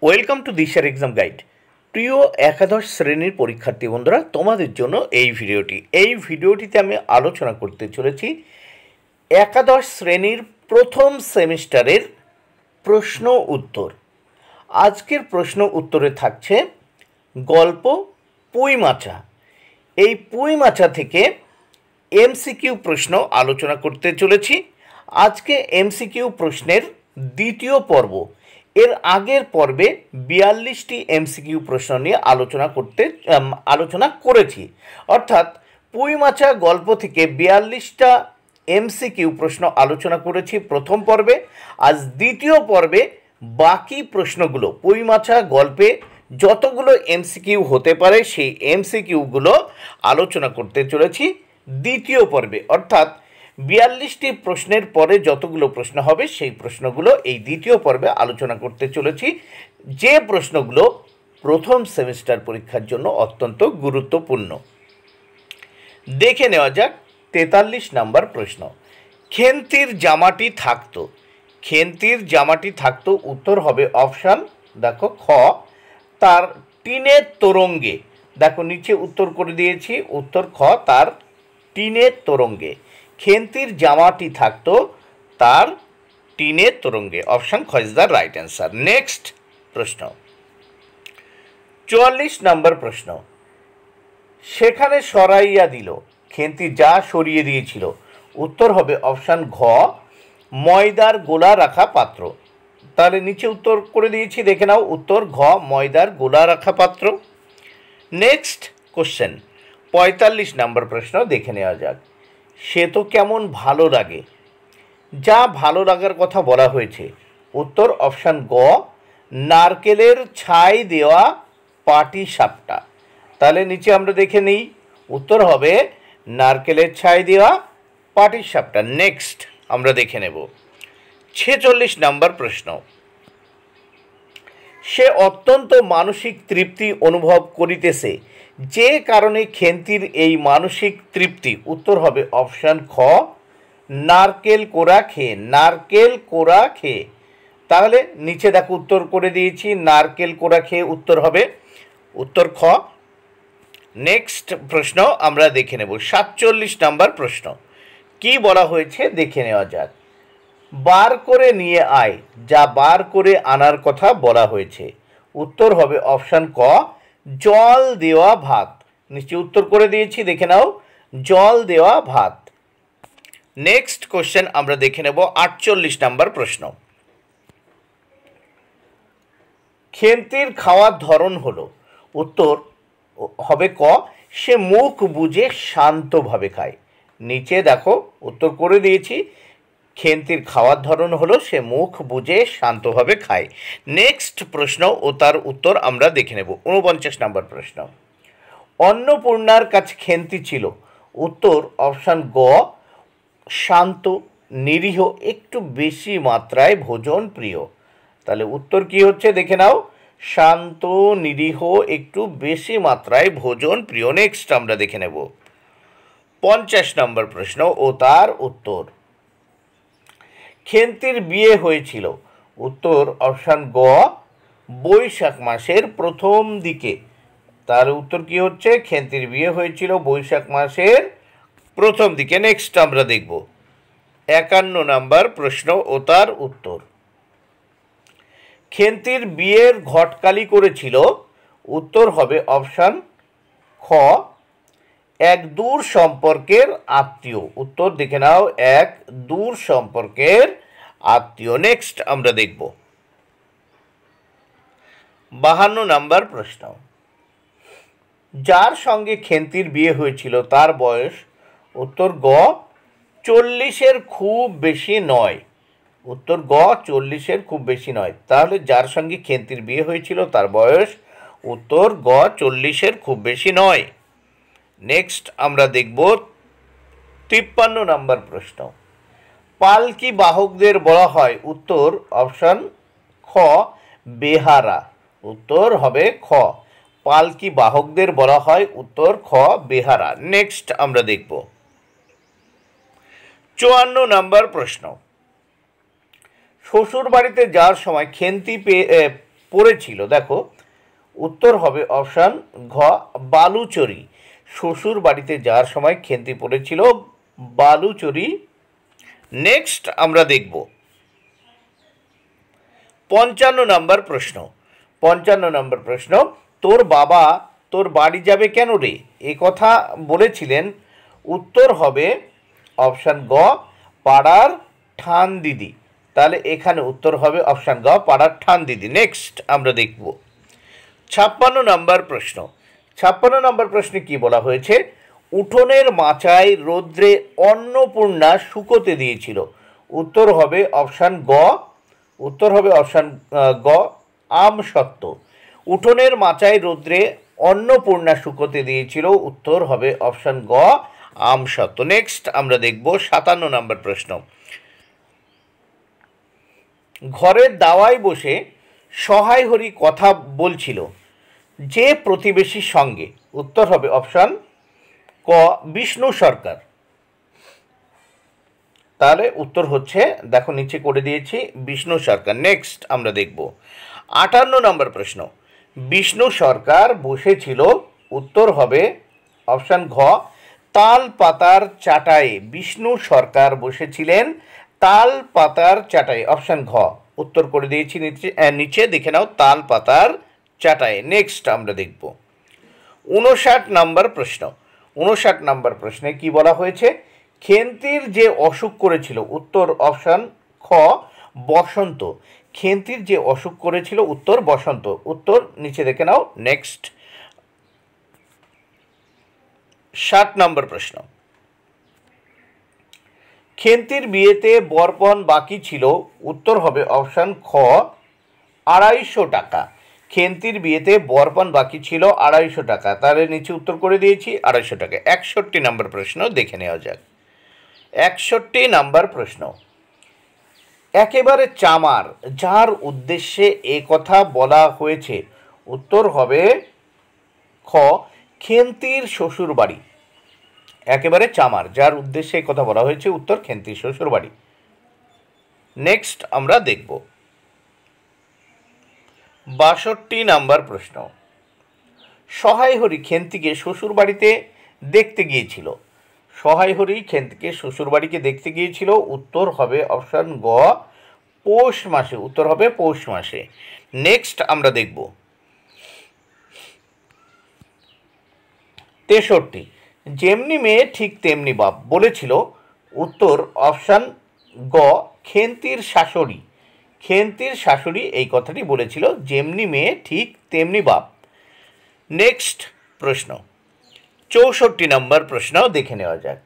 Welcome to দিশার exam guide. প্রিয় একাদশ শ্রেণীর পরীক্ষার্থী বন্ধুরা, তোমাদের জন্য এই ভিডিওটিতে আমি আলোচনা করতে চলেছি একাদশ শ্রেণীর প্রথম সেমিস্টারের প্রশ্ন উত্তর। আজকের প্রশ্ন উত্তরে থাকছে গল্প পুঁই মাচা। এই পুঁই মাচা থেকে এমসিকিউ প্রশ্ন আলোচনা করতে চলেছি। আজকে এমসিকিউ প্রশ্নের দ্বিতীয় পর্ব। এর আগের পর্বে 42টি এমসিকিউ প্রশ্ন নিয়ে আলোচনা করেছি, অর্থাৎ পুঁই মাচা গল্প থেকে 42টা এমসিকিউ প্রশ্ন আলোচনা করেছি প্রথম পর্বে। আজ দ্বিতীয় পর্বে বাকি প্রশ্নগুলো, পুঁই মাচা গল্পে যতগুলো এমসিকিউ হতে পারে সেই এমসিকিউগুলো আলোচনা করতে চলেছি দ্বিতীয় পর্বে, অর্থাৎ 42টি প্রশ্নের পরে যতগুলো প্রশ্ন হবে সেই প্রশ্নগুলো এই দ্বিতীয় পর্বে আলোচনা করতে চলেছি, যে প্রশ্নগুলো প্রথম সেমিস্টার পরীক্ষার জন্য অত্যন্ত গুরুত্বপূর্ণ। দেখে নেওয়া যাক 43 নম্বর প্রশ্ন। খেন্তির জামাটি থাকতো। খেন্তির জামাটি থাকতো, উত্তর হবে অপশান দেখো খ, তার টিনের তোরঙ্গে। দেখো নিচে উত্তর করে দিয়েছি, উত্তর খ, তার টিনের তোরঙ্গে। খেন্তির জামাটি থাকতো তার টিনের তোরঙ্গে। অপশান খ is the right answer. Next প্রশ্ন, 44 নম্বর প্রশ্ন। সেখানে সরাইয়া দিল। খেন্তি যা সরিয়ে দিয়েছিল, উত্তর হবে অপশান ঘ, ময়দার গোলা রাখা পাত্র। তাহলে নিচে উত্তর করে দিয়েছি, দেখে নাও, উত্তর ঘ, ময়দার গোলা রাখা পাত্র। নেক্সট কোশ্চেন, 45 নম্বর প্রশ্ন দেখে নেওয়া যাক। সে তো কেমন ভালো লাগে। যা ভালো লাগার কথা বলা হয়েছে, উত্তর অপশান গ, নারকেলের ছাই দেওয়া পাটি সাপটা। তাহলে নিচে আমরা দেখে নিই, উত্তর হবে নারকেলের ছাই দেওয়া পাটি সাপটা। নেক্সট আমরা দেখে নেব 46 নম্বর প্রশ্ন। সে অত্যন্ত মানসিক তৃপ্তি অনুভব করিতেছে, যে কারণে খেন্তির এই মানসিক তৃপ্তি, উত্তর হবে অপশান খ, নারকেল কোড়া খেয়ে। নারকেল কোড়া খেয়ে। তাহলে নিচে দেখো উত্তর করে দিয়েছি, নারকেল কোড়া খেয়ে উত্তর হবে উত্তর খ। নেক্সট প্রশ্ন আমরা দেখে নেব 47 নম্বর প্রশ্ন। কি বলা হয়েছে দেখে নেওয়া যাক। বার করে নিয়ে আয়। যা বার করে আনার কথা বলা হয়েছে, উত্তর হবে অপশান ক, জল দেওয়া ভাত। নিশ্চয়ই উত্তর করে দিয়েছি, দেখে নাও, জল দেওয়া ভাত। নেক্সট কোশ্চেন আমরা দেখে নেব 48 নম্বর প্রশ্ন। খেন্তির খাওয়ার ধরন হলো, উত্তর হবে ক, সে মুখ বুজে শান্তভাবে খায়। নিচে দেখো উত্তর করে দিয়েছি, খেন্তির খাওয়ার ধরন হলো সে মুখ বুজে শান্তভাবে খায়। নেক্সট প্রশ্ন ও তার উত্তর আমরা দেখে নেব 49 নম্বর প্রশ্ন। অন্নপূর্ণার কাছে খেন্তি ছিল, উত্তর অপশান গ, শান্ত, নিরীহ, একটু বেশি মাত্রায় ভোজন প্রিয়। তাহলে উত্তর কি হচ্ছে দেখে নাও, শান্ত, নিরীহ, একটু বেশি মাত্রায় ভোজন প্রিয়। নেক্সট আমরা দেখে নেব 50 নম্বর প্রশ্ন ও তার উত্তর। খেন্তির বিয়ে হয়েছিল, উত্তর অপশান গ, বৈশাখ মাসের প্রথম দিকে। তার উত্তর কি হচ্ছে, খেন্তির বিয়ে হয়েছিল বৈশাখ মাসের প্রথম দিকে। নেক্সট আমরা দেখব 51 নম্বর প্রশ্ন ও তার উত্তর। খেন্তির বিয়ের ঘটকালি করেছিল, উত্তর হবে অপশান খ, এক দূর সম্পর্কের আত্মীয়। উত্তর দেখে নাও, এক দূর সম্পর্কের আত্মীয়। নেক্সট আমরা দেখব 52 নম্বর প্রশ্ন। যার সঙ্গে খেন্তির বিয়ে হয়েছিল তার বয়স, উত্তর গ, 40-এর খুব বেশি নয়। উত্তর গ, 40-এর খুব বেশি নয়। তাহলে যার সঙ্গে খেন্তির বিয়ে হয়েছিল তার বয়স, উত্তর গ, 40-এর খুব বেশি নয়। নেক্সট আমরা দেখব 53 নম্বর প্রশ্ন। পালকি বাহকদের বলা হয়, উত্তর অপশান খ, বেহারা। উত্তর হবে খ, পালকি বাহকদের বলা হয়, উত্তর খ, বেহারা। নেক্সট আমরা দেখব 54 নম্বর প্রশ্ন। শ্বশুর বাড়িতে যাওয়ার সময় খেন্তি পড়েছিল? দেখো উত্তর হবে অপশান ঘ বালুচরি। শ্বশুর বাড়িতে যাওয়ার সময় খেন্তি পড়েছিল বালুচরি। নেক্সট আমরা দেখব 55 নম্বর প্রশ্ন। 55 নম্বর প্রশ্ন, তোর বাবা তোর বাড়ি যাবে কেন রে এ কথা বলেছিলেন? উত্তর হবে অপশান গ পাড়ার ঠান দিদি। তাহলে এখানে উত্তর হবে অপশান গ পাড়ার ঠান দিদি। নেক্সট আমরা দেখব 56 নম্বর প্রশ্ন। 56 নম্বর প্রশ্নে কি বলা হয়েছে? উঠোনের মাচায় রৌদ্রে অন্নপূর্ণা শুকোতে দিয়েছিল। উত্তর হবে অপশান গ। উত্তর হবে অপশান গ আম সত্য। উঠোনের মাচায় রৌদ্রে অন্নপূর্ণা শুকোতে দিয়েছিল। উত্তর হবে অপশান গ আম সত্য। নেক্সট আমরা দেখব 57 নম্বর প্রশ্ন। ঘরের দাওয়ায় বসে সহায় হরি কথা বলছিল যে প্রতিবেশীর সঙ্গে। উত্তর হবে অপশান ক বিষ্ণু সরকার। তাহলে উত্তর হচ্ছে দেখো নিচে করে দিয়েছি বিষ্ণু সরকার। নেক্সট আমরা দেখব 58 নম্বর প্রশ্ন। বিষ্ণু সরকার বসেছিল। উত্তর হবে অপশান ঘ তাল পাতার চাটায়ে। বিষ্ণু সরকার বসেছিলেন তাল পাতার চাটায়ে। অপশান ঘ উত্তর করে দিয়েছি নিচে দেখে নাও তাল পাতার চাটায়ে। নেক্সট আমরা দেখব 59 নম্বর প্রশ্ন। 59 নম্বর প্রশ্নে কি বলা হয়েছে? খেন্তির যে অসুখ করেছিল। উত্তর অপশান খ বসন্ত। খেন্তির যে অসুখ করেছিল উত্তর বসন্ত। উত্তর নিচে দেখে নাও। নেক্সট 60 নম্বর প্রশ্ন। খেন্তির বিয়েতে বরপণ বাকি ছিল। উত্তর হবে অপশান খ 250 টাকা। খেন্তির বিয়েতে বরপণ বাকি ছিল 250 টাকা। তাহলে নিচে উত্তর করে দিয়েছি 250 টাকা। 61 নম্বর প্রশ্ন দেখে নেওয়া যাক। 61 নম্বর প্রশ্ন। একেবারে চামার যার উদ্দেশ্যে এ কথা বলা হয়েছে। উত্তর হবে খ খেন্তির শ্বশুর বাড়ি। একেবারে চামার যার উদ্দেশ্যে এই কথা বলা হয়েছে। উত্তর খেন্তির শ্বশুর বাড়ি। নেক্সট আমরা দেখব 62 নম্বর প্রশ্ন। সহায় হরি খেন্তিকে শ্বশুর বাড়িতে দেখতে গিয়েছিল। সহায় হরি খেন্তিকে শ্বশুর বাড়িকে দেখতে গিয়েছিল। উত্তর হবে অপশান গ পৌষ মাসে। উত্তর হবে পৌষ মাসে। নেক্সট আমরা দেখব 63 যেমনি মেয়ে ঠিক তেমনি বাপ বলেছিল। উত্তর অপশান গ খেন্তির শাশুড়ি। খেন্তির শাশুড়ি এই কথাটি বলেছিল যেমনি মেয়ে ঠিক তেমনি বাপ। নেক্সট প্রশ্ন 64 নম্বর প্রশ্ন দেখে নেওয়া যাক।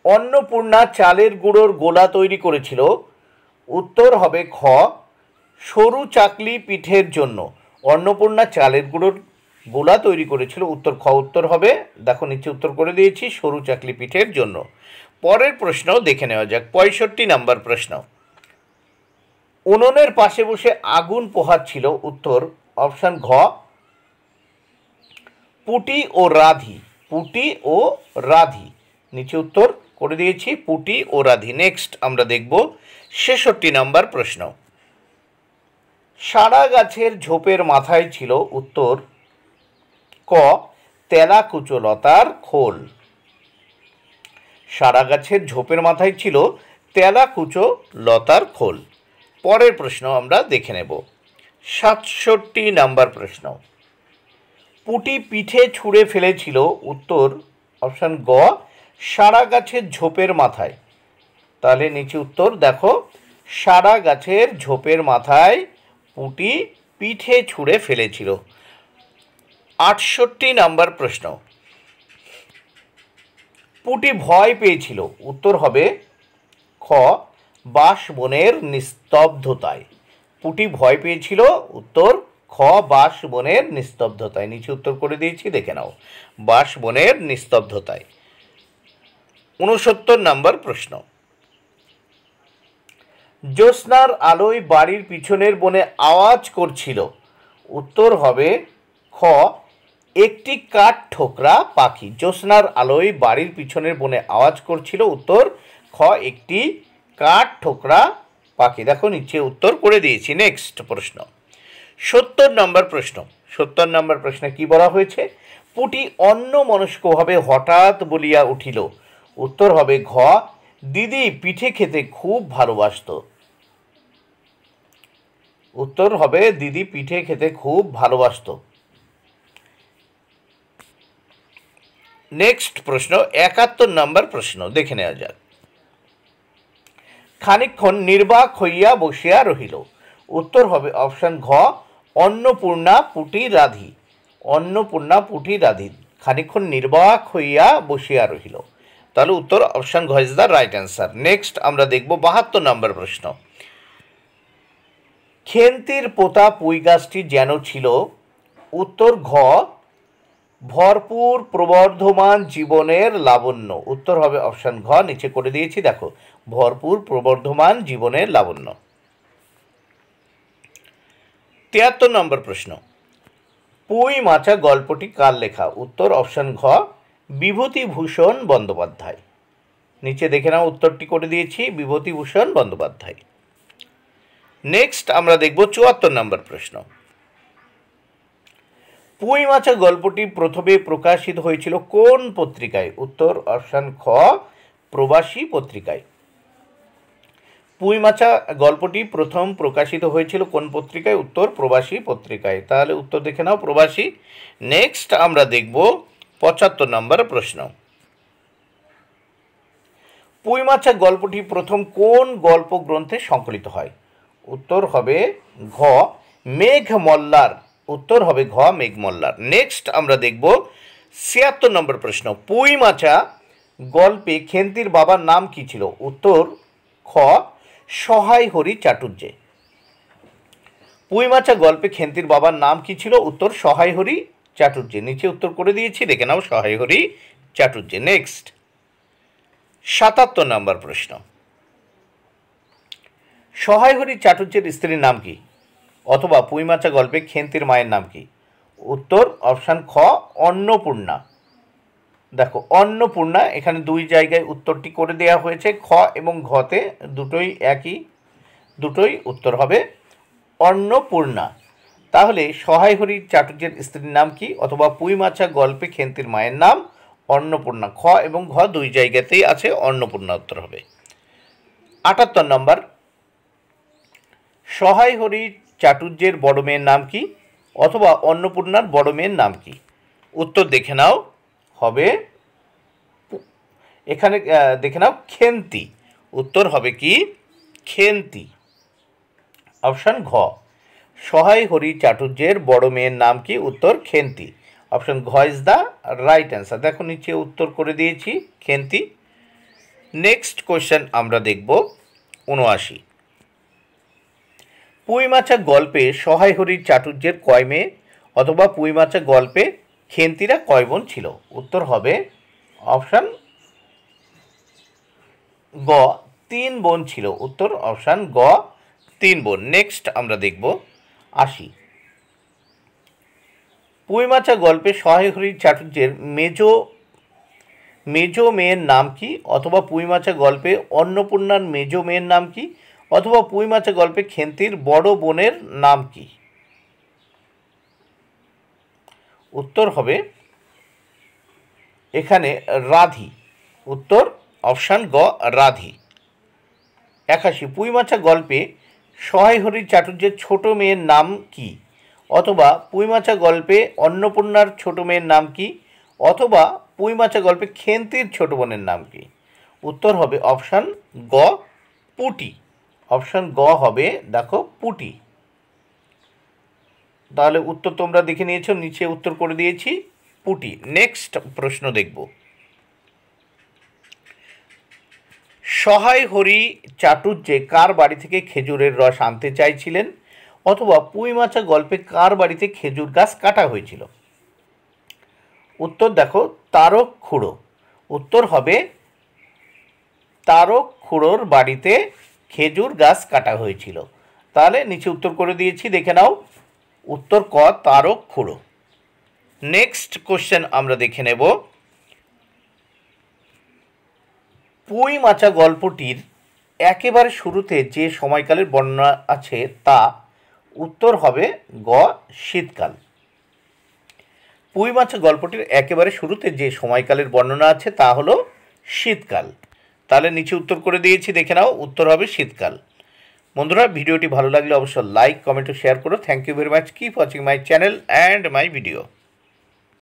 অন্নপূর্ণা চালের গুঁড়োর গোলা তৈরি করেছিল। উত্তর হবে খ সরু চাকলি পিঠের জন্য। অন্নপূর্ণা চালের গুঁড়োর গোলা তৈরি করেছিল। উত্তর খ উত্তর হবে দেখো নিচে উত্তর করে দিয়েছি সরু চাকলি পিঠের জন্য। পরের প্রশ্ন দেখে নেওয়া যাক 65 নম্বর প্রশ্ন। উনুনের পাশে বসে আগুন পোহাচ্ছিল। উত্তর অপশান ঘ পুটি ও রাধি। পুটি ও রাধি। নিচে উত্তর করে দিয়েছি পুটি ও রাধি। নেক্সট আমরা দেখব 66 নম্বর প্রশ্ন। সারা গাছের ঝোপের মাথায় ছিল। উত্তর ক তেলাকুচো লতার খোল। সারা গাছের ঝোপের মাথায় ছিল তেলাকুচো লতার খোল। পরের প্রশ্ন আমরা দেখে নেব 67 নম্বর প্রশ্ন। পুটি পিঠে ছুঁড়ে ফেলেছিল। উত্তর অপশান গ সারা গাছের ঝোপের মাথায়। তাহলে নিচে উত্তর দেখো সারা গাছের ঝোপের মাথায় পুটি পিঠে ছুঁড়ে ফেলেছিল। 68 নম্বর প্রশ্ন। পুটি ভয় পেয়েছিল। উত্তর হবে খ বাঁশবনের নিস্তব্ধতায়। পুটি ভয় পেয়েছিল। উত্তর খ বাঁশবনের নিস্তব্ধতায়। নিচে উত্তর করে দিয়েছি দেখে নাও বাঁশবনের নিস্তব্ধতায়। 69 নম্বর প্রশ্ন। জ্যোৎস্নার আলোয় বাড়ির পিছনের বনে আওয়াজ করছিল। উত্তর হবে খ একটি কাঠ ঠোকরা পাখি। জ্যোৎস্নার আলোয় বাড়ির পিছনের বনে আওয়াজ করছিল। উত্তর খ একটি কাঠ ঠোকরা পাখি। দেখো নিচে উত্তর করে দিয়েছি। নেক্সট প্রশ্ন নম্বর প্রশ্ন। 70 নম্বর প্রশ্নে কি বলা হয়েছে? পুটি অন্যমনস্কভাবে হঠাৎ বলিয়া উঠিল। উত্তর হবে ঘ, দিদি পিঠে খেতে খুব ভালোবাসত। উত্তর হবে দিদি পিঠে খেতে খুব ভালোবাসত। নেক্সট প্রশ্ন 71 নম্বর প্রশ্ন, দেখে নেওয়া যাক। খানিকক্ষণ নির্বাক হইয়া বসিয়া রহিল। উত্তর হবে অপশন ঘ, অন্নপূর্ণা পুটি রাধি। অন্নপূর্ণা পুটি রাধি খানিকক্ষণ নির্বাক হইয়া বসিয়া রহিল। তাহলে উত্তর অপশন ঘ is the right answer. Next আমরা দেখব 72 নম্বর প্রশ্ন। খেন্তির পোতা পুঁই গাছটি যেন ছিল। উত্তর ঘ, ভরপুর প্রবর্ধমান জীবনের লাবণ্য। উত্তর হবে অপশন ঘ, নিচে করে দিয়েছি দেখো, ভরপুর প্রবর্ধমান জীবনের লাবণ্য। 73 নম্বর প্রশ্ন। পুঁই মাচা গল্পটি কার লেখা? উত্তর অপশন ঘ, বিভূতিভূষণ বন্দ্যোপাধ্যায়। নিচে দেখে নাও, উত্তরটি করে দিয়েছি, বিভূতিভূষণ বন্দ্যোপাধ্যায়। নেক্সট আমরা দেখব 74 নম্বর প্রশ্ন। পুঁই মাচা গল্পটি প্রথমে প্রকাশিত হয়েছিল কোন পত্রিকায়? উত্তর অপশন খ, প্রবাসী পত্রিকায়। পুঁই মাচা গল্পটি প্রথম প্রকাশিত হয়েছিল কোন পত্রিকায়? উত্তর প্রবাসী পত্রিকায়। তাহলে উত্তর দেখে নাও, প্রবাসী। নেক্সট আমরা দেখব 75 নম্বর প্রশ্ন। পুঁই মাচা গল্পটি প্রথম কোন গল্প গ্রন্থে সংকলিত হয়? উত্তর হবে ঘ, মেঘমল্লার। উত্তর হবে ঘ, মেঘমল্লার। নেক্সট আমরা দেখব 76 নম্বর প্রশ্ন। পুঁই মাচা গল্পে খেন্তির বাবার নাম কি ছিল? উত্তর খ, সহায় হরি চাটুর্যে। পুঁই মাচা গল্পে খেন্তির বাবার নাম কি ছিল? উত্তর সহায় হরি চাটুর্যে। নিচে উত্তর করে দিয়েছি, দেখে নাও, সহায় হরি চাটুর্যে। নেক্সট 77 নম্বর প্রশ্ন। সহায় হরি চাটুর্যের স্ত্রীর নাম কি? অথবা পুঁই মাচা গল্পে খেন্তির মায়ের নাম কি? উত্তর অপশান খ, অন্নপূর্ণা। দেখো, অন্নপূর্ণা, এখানে দুই জায়গায় উত্তরটি করে দেওয়া হয়েছে, খ এবং ঘতে দুটোই একই, দুটোই উত্তর হবে অন্নপূর্ণা। তাহলে সহায় হরি চাটুর্যের স্ত্রীর নাম কি? অথবা পুঁই মাচা গল্পে খেন্তির মায়ের নাম অন্নপূর্ণা। খ এবং ঘ দুই জায়গাতেই আছে, অন্নপূর্ণা উত্তর হবে। 78 নম্বর। সহায় হরি চাটুর্যের বড় মেয়ের নাম কি? অথবা অন্নপূর্ণার বড় মেয়ের নাম কি? উত্তর দেখে নাও, হবে এখানে দেখে নাও, খেন্তি। উত্তর হবে কি? খেন্তি। অপশান ঘ, সহায় হরি চাটুর্যের বড় মেয়ের নাম কি? উত্তর খেন্তি। অপশান ঘ ইজ দ্য রাইট অ্যান্সার। দেখো, নিচে উত্তর করে দিয়েছি, খেন্তি। নেক্সট কোয়েশ্চেন আমরা দেখব 79। পুঁই মাচা গল্পে সহায় হরি চাটুর্যের কয় মেয়ে? অথবা পুঁই মাচা গল্পে খেন্তিরা কয় বোন ছিল? উত্তর হবে অপশান গ, 3 বোন ছিল। উত্তর অপশান গ, 3 বোন। নেক্সট আমরা দেখব 80। পুঁই মাচা গল্পে সহায় হরি চাটুর্যের মেজো মেয়ের নাম কি? অথবা পুঁই মাচা গল্পে অন্নপূর্ণার মেজো মেয়ের নাম কি? অথবা পুঁই মাচা গল্পে খেন্তির বড় বোনের নাম কি? উত্তর হবে এখানে রাধি। উত্তর অপশান গ, রাধি। 81। পুঁই মাচা গল্পে সহায় হরি চাটুর্যের ছোট মেয়ের নাম কি? অথবা পুঁই মাচা গল্পে অন্নপূর্ণার ছোট মেয়ের নাম কি? অথবা পুঁই মাচা গল্পে খেন্তির ছোট বোনের নাম কি? উত্তর হবে অপশান গ, পুটি। অপশান গ হবে, দেখো, পুটি। তাহলে উত্তর তোমরা দেখে নিয়েছো, নিচে উত্তর করে দিয়েছি, পুটি। নেক্সট প্রশ্ন দেখব। সহায় হরি চাটুর্যে কার বাড়ি থেকে খেজুরের রস আনতে চাইছিলেন? অথবা পুঁই মাচা গল্পে কার বাড়িতে খেজুর গাছ কাটা হয়েছিল? উত্তর দেখো, তারক খুড়ো। উত্তর হবে তারক খুড়োর বাড়িতে খেজুর গাছ কাটা হয়েছিল। তাহলে নিচে উত্তর করে দিয়েছি, দেখে নাও, উত্তর ক, তারক খুড়ো। নেক্সট কোশ্চেন আমরা দেখে নেব। পুঁই মাচা গল্পটির একেবারে শুরুতে যে সময়কালের বর্ণনা আছে তা উত্তর হবে গ শীতকাল। পুঁই মাছ গল্পটির একেবারে শুরুতে যে সময়কালের বর্ণনা আছে তা হলো শীতকাল। তাহলে নিচে উত্তর করে দিয়েছি, দেখে নাও, উত্তর হবে শীতকাল। বন্ধুরা, ভিডিওটি ভালো লাগলে অবশ্যই লাইক, কমেন্ট ও শেয়ার করো। Thank you very much. Keep watching my channel and my video.